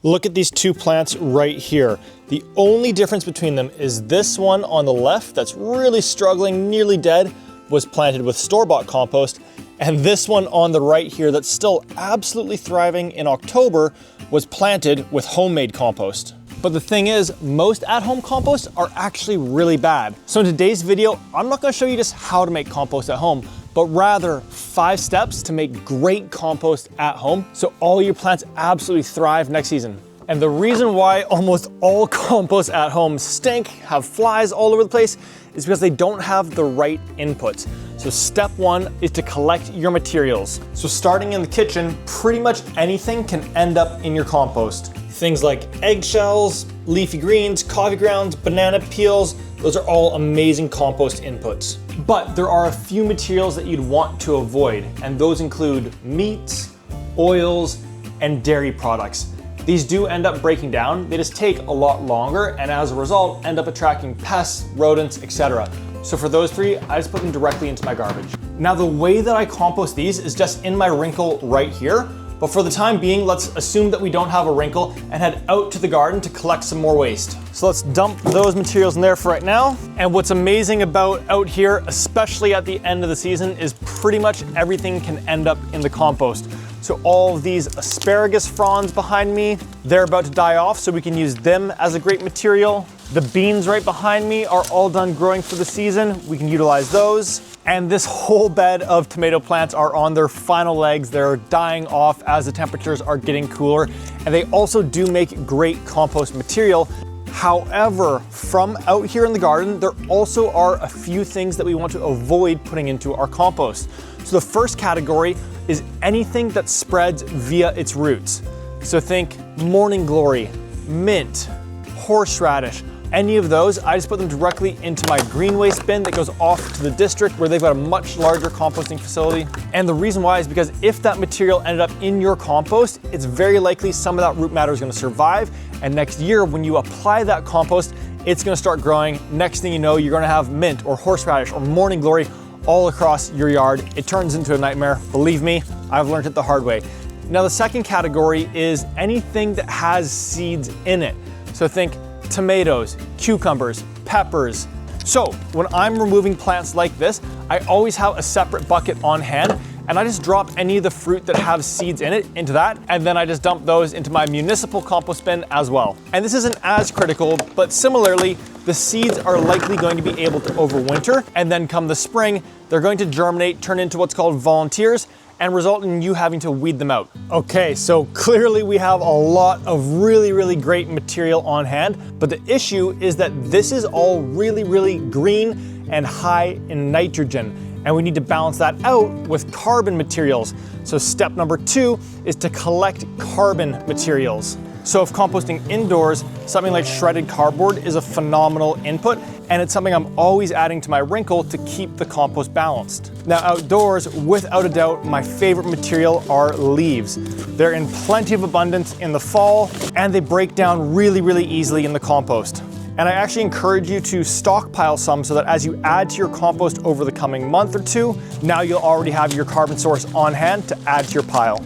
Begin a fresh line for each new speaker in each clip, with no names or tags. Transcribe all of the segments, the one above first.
Look at these two plants right here. The only difference between them is this one on the left that's really struggling, nearly dead, was planted with store-bought compost, and this one on the right here that's still absolutely thriving in October was planted with homemade compost. But the thing is, most at-home composts are actually really bad. So in today's video, I'm not gonna show you just how to make compost at home, but rather 5 steps to make great compost at home so all your plants absolutely thrive next season. And the reason why almost all compost at home stink, have flies all over the place, is because they don't have the right inputs. So step 1 is to collect your materials. So starting in the kitchen, pretty much anything can end up in your compost. Things like eggshells, leafy greens, coffee grounds, banana peels, those are all amazing compost inputs. But there are a few materials that you'd want to avoid, and those include meats, oils, and dairy products. These do end up breaking down, they just take a lot longer, and as a result, end up attracting pests, rodents, etc. So for those 3, I just put them directly into my garbage. Now the way that I compost these is just in my wrinkle right here, but for the time being, let's assume that we don't have a wrinkle and head out to the garden to collect some more waste. So let's dump those materials in there for right now. And what's amazing about out here, especially at the end of the season, is pretty much everything can end up in the compost. So all of these asparagus fronds behind me, they're about to die off, so we can use them as a great material. The beans right behind me are all done growing for the season. We can utilize those. And this whole bed of tomato plants are on their final legs. They're dying off as the temperatures are getting cooler. And they also do make great compost material. However, from out here in the garden, there also are a few things that we want to avoid putting into our compost. So the first category is anything that spreads via its roots. So think morning glory, mint, horseradish, any of those, I just put them directly into my green waste bin that goes off to the district where they've got a much larger composting facility. And the reason why is because if that material ended up in your compost, it's very likely some of that root matter is gonna survive. And next year, when you apply that compost, it's gonna start growing. Next thing you know, you're gonna have mint or horseradish or morning glory all across your yard. It turns into a nightmare. Believe me, I've learned it the hard way. Now, the second category is anything that has seeds in it. So think tomatoes, cucumbers, peppers. So when I'm removing plants like this, I always have a separate bucket on hand, and I just drop any of the fruit that have seeds in it into that, and then I just dump those into my municipal compost bin as well. And this isn't as critical, but similarly, the seeds are likely going to be able to overwinter, and then come the spring, they're going to germinate, turn into what's called volunteers, and result in you having to weed them out. Okay, so clearly we have a lot of really great material on hand, but the issue is that this is all really green and high in nitrogen, and we need to balance that out with carbon materials. So step number 2 is to collect carbon materials. So if composting indoors, something like shredded cardboard is a phenomenal input, and it's something I'm always adding to my wrinkle to keep the compost balanced. Now outdoors, without a doubt, my favorite material are leaves. They're in plenty of abundance in the fall, and they break down really easily in the compost. And I actually encourage you to stockpile some so that as you add to your compost over the coming month or 2, now you'll already have your carbon source on hand to add to your pile.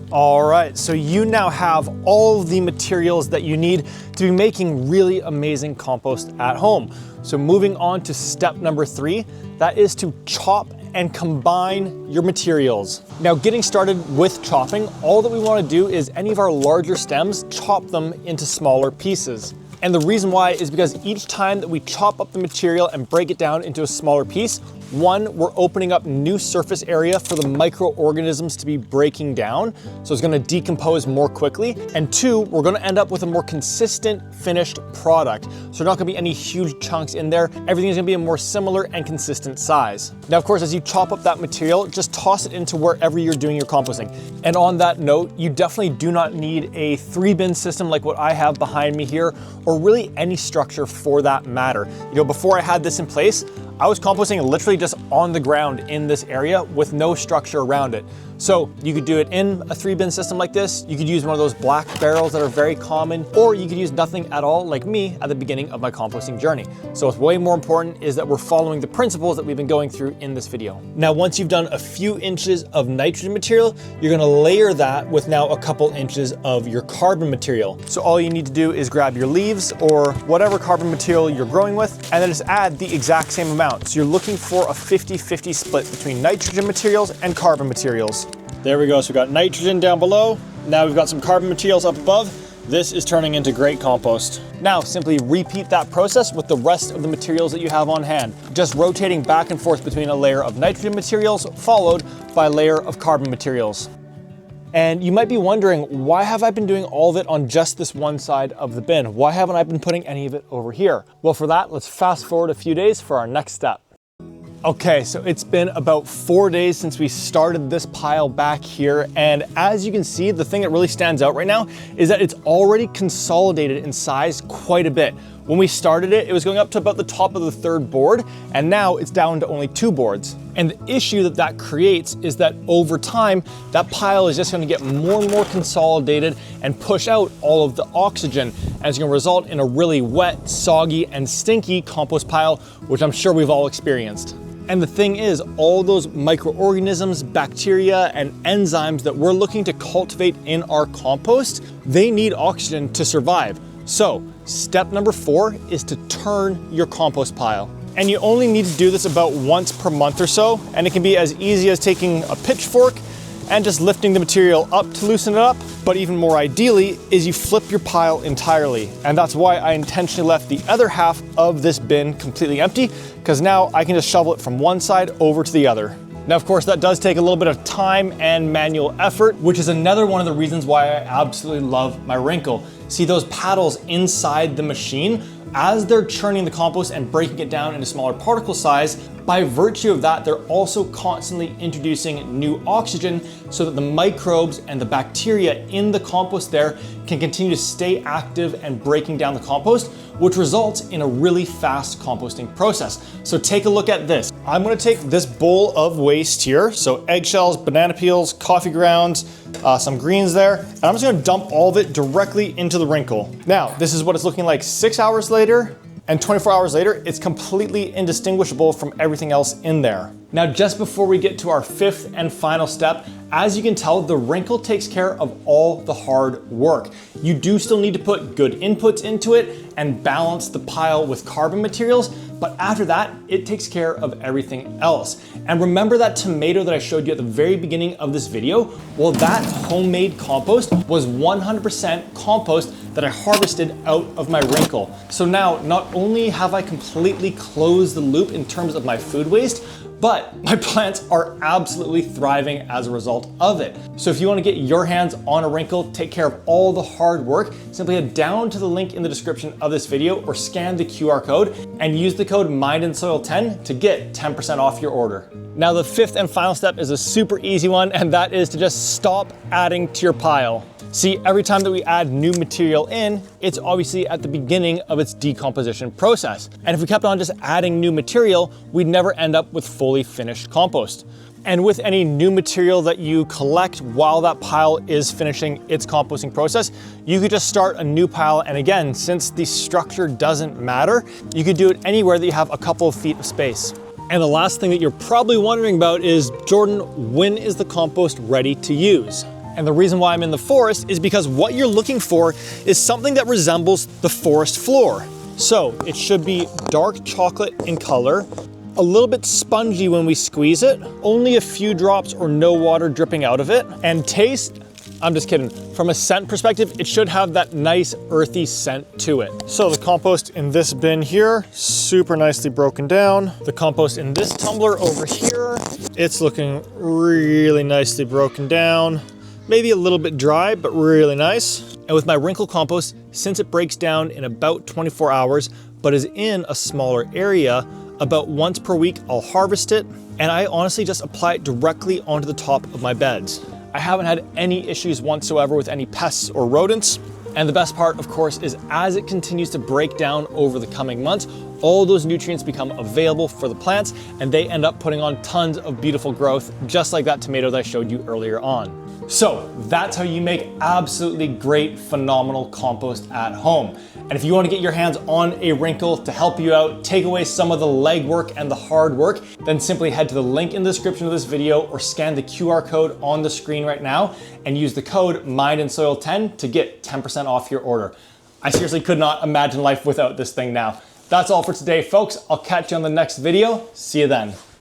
All right, so you now have all of the materials that you need to be making really amazing compost at home. So moving on to step number 3, that is to chop and combine your materials. Now getting started with chopping, all that we want to do is any of our larger stems, chop them into smaller pieces. And the reason why is because each time that we chop up the material and break it down into a smaller piece, 1, we're opening up new surface area for the microorganisms to be breaking down, so it's gonna decompose more quickly. And 2, we're gonna end up with a more consistent finished product. So there's not gonna be any huge chunks in there. Everything is gonna be a more similar and consistent size. Now, of course, as you chop up that material, just toss it into wherever you're doing your composting. And on that note, you definitely do not need a 3-bin system like what I have behind me here, or really any structure for that matter. You know, before I had this in place, I was composting literally just on the ground in this area with no structure around it. So you could do it in a 3-bin system like this. You could use one of those black barrels that are very common, or you could use nothing at all like me at the beginning of my composting journey. So what's way more important is that we're following the principles that we've been going through in this video. Now, once you've done a few inches of nitrogen material, you're gonna layer that with now a couple inches of your carbon material. So all you need to do is grab your leaves or whatever carbon material you're growing with, and then just add the exact same amount. So you're looking for a 50-50 split between nitrogen materials and carbon materials. There we go, so we've got nitrogen down below. Now we've got some carbon materials up above. This is turning into great compost. Now simply repeat that process with the rest of the materials that you have on hand, just rotating back and forth between a layer of nitrogen materials followed by a layer of carbon materials. And you might be wondering, why have I been doing all of it on just this one side of the bin? Why haven't I been putting any of it over here? Well, for that, let's fast forward a few days for our next step. Okay, so it's been about 4 days since we started this pile back here, and as you can see, the thing that really stands out right now is that it's already consolidated in size quite a bit. When we started it, it was going up to about the top of the 3rd board, and now it's down to only 2 boards. And the issue that that creates is that over time, that pile is just gonna get more and more consolidated and push out all of the oxygen, and it's gonna result in a really wet, soggy, and stinky compost pile, which I'm sure we've all experienced. And the thing is, all those microorganisms, bacteria, and enzymes that we're looking to cultivate in our compost, they need oxygen to survive. So, step number 4 is to turn your compost pile. And you only need to do this about once per month or so, and it can be as easy as taking a pitchfork and just lifting the material up to loosen it up. But even more ideally is you flip your pile entirely. And that's why I intentionally left the other half of this bin completely empty, because now I can just shovel it from one side over to the other. Now, of course, that does take a little bit of time and manual effort, which is another one of the reasons why I absolutely love my Wrinkle. See those paddles inside the machine? As they're churning the compost and breaking it down into smaller particle size, by virtue of that, they're also constantly introducing new oxygen so that the microbes and the bacteria in the compost there can continue to stay active and breaking down the compost, which results in a really fast composting process. So take a look at this. I'm gonna take this bowl of waste here, so eggshells, banana peels, coffee grounds, some greens there, and I'm just gonna dump all of it directly into the Wrinkle. Now, this is what it's looking like 6 hours later, and 24 hours later, it's completely indistinguishable from everything else in there. Now, just before we get to our 5th and final step, as you can tell, the Wrinkle takes care of all the hard work. You do still need to put good inputs into it and balance the pile with carbon materials, but after that, it takes care of everything else. And remember that tomato that I showed you at the very beginning of this video? Well, that homemade compost was 100% compost that I harvested out of my Wrinkle. So now, not only have I completely closed the loop in terms of my food waste, but my plants are absolutely thriving as a result of it. So if you want to get your hands on a Wrinkle, take care of all the hard work, simply head down to the link in the description of this video or scan the QR code and use the code MindandSoil10 to get 10% off your order. Now, the 5th and final step is a super easy one, and that is to just stop adding to your pile. See, every time that we add new material in, it's obviously at the beginning of its decomposition process. And if we kept on just adding new material, we'd never end up with fully finished compost. And with any new material that you collect while that pile is finishing its composting process, you could just start a new pile. And again, since the structure doesn't matter, you could do it anywhere that you have a couple of feet of space. And the last thing that you're probably wondering about is, Jordan, when is the compost ready to use? And the reason why I'm in the forest is because what you're looking for is something that resembles the forest floor. So it should be dark chocolate in color, a little bit spongy when we squeeze it, only a few drops or no water dripping out of it, and taste, I'm just kidding. From a scent perspective, it should have that nice earthy scent to it. So the compost in this bin here, super nicely broken down. The compost in this tumbler over here, it's looking really nicely broken down. Maybe a little bit dry, but really nice. And with my Wrinkle compost, since it breaks down in about 24 hours, but is in a smaller area, about once per week, I'll harvest it, and I honestly just apply it directly onto the top of my beds. I haven't had any issues whatsoever with any pests or rodents. And the best part, of course, is as it continues to break down over the coming months, all those nutrients become available for the plants and they end up putting on tons of beautiful growth, just like that tomato that I showed you earlier on. So that's how you make absolutely great, phenomenal compost at home. And if you want to get your hands on a wrinkle to help you out, take away some of the legwork and the hard work, then simply head to the link in the description of this video or scan the QR code on the screen right now and use the code MindandSoil10 to get 10% off your order. I seriously could not imagine life without this thing now. That's all for today, folks. I'll catch you on the next video. See you then.